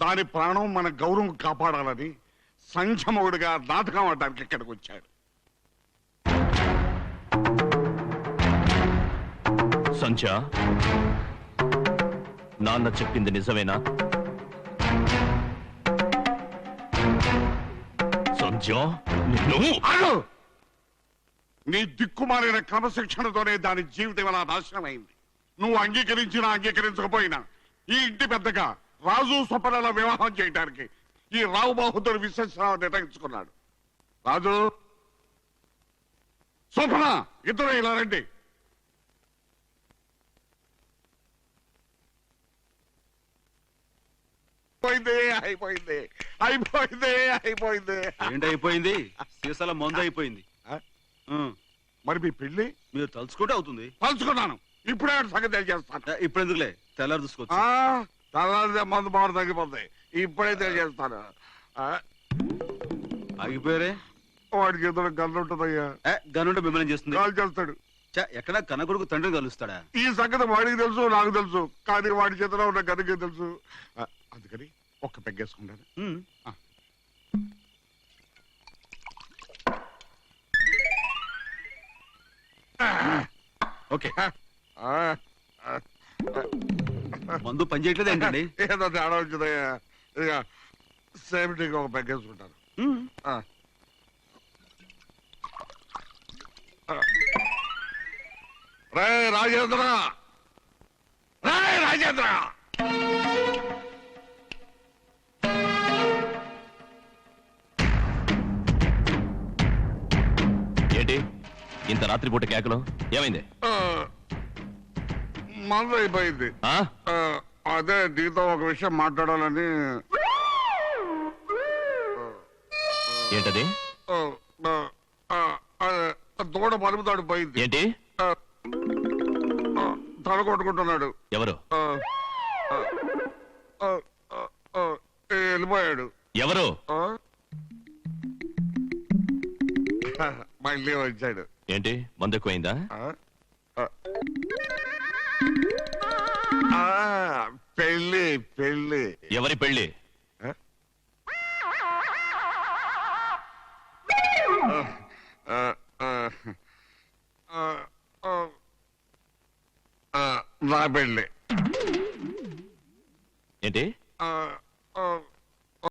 దాని ప్రాణం మన గౌరవం కాపాడాలని సంక్షమవుడిగా నాటకం ఆడడానికి ఇక్కడికి వచ్చాడు. సంధ్య, నాన్న చెప్పింది నిజమేనా? సంధ్య, ఆగు! నీ దిక్కుమాలిన క్రమశిక్షణతోనే దాని జీవితం ఎలా నాశనం అయింది. నువ్వు అంగీకరించినా అంగీకరించకపోయినా ఈ ఇంటి పెద్దగా రాజు స్వప్నల వివాహం చేయడానికి ఈ రావు బహదూర్ విశ్వేశ్వరరావు నిర్ణయించుకున్నాడు. రాజు, స్వప్న, ఇద్దరు ఇలా రండి. అయిపోయింది అయిపోయింది అయిపోయింది. ఏంటైపోయింది? సీసాల మందు అయిపోయింది. మరి మీ పెళ్లి మీరు తలుచుకుంటే అవుతుంది. తలుచుకున్నాను. ఇప్పుడే సంగతి తెలియజేస్తాను. ఇప్పుడు ఎందుకులే, తెల్లారు చూసుకోవచ్చు. తెల్లారితే మందు బాగా తగ్గిపోతాయి. ఇప్పుడే తెలియజేస్తాను. ఆగిపోయారే? వాడికి ఎదురు గన్ను ఉంటుందయ్యా. గనుంటే మిమ్మల్ని చేస్తుంది. కాల్ చేస్తాడు. ఎక్కడ కనకొడుకు తండ్రిని కలుస్తాడా? ఈ సంగతి వాడికి తెలుసు, నాకు తెలుసు. కానీ వాడి చేతిలో ఉన్న గనుకే తెలుసు. అందుకని ఒక్క పెగ్గేసుకుంటాను. ఓకే. మందు పని చేయట్లేదు ఏంటండి? ఏదో తేడా వచ్చిందయ్యా. ఇక సేఫ్టీగా ఒక పెగ్గేసుకుంటాను. రే రాజేంద్ర, రే రాజేంద్ర, ఏంటి ఇంత రాత్రిపూట కేకలు? ఏమైంది? మందు అయిపోయింది. అదే నీతో ఒక విషయం మాట్లాడాలని. ఏంటది? దూడ పలుపుతాడు పోయింది. ఏంటి? తల కొట్టుకుంటున్నాడు. ఎవరు? వెళ్ళిపోయాడు. ఎవరు? మళ్ళీ వచ్చాడు. ఏంటి మందు ఎక్కువైందా? పెళ్ళి పెళ్ళి. ఎవరి పెళ్ళి? నా పెళ్ళి. ఏంటి?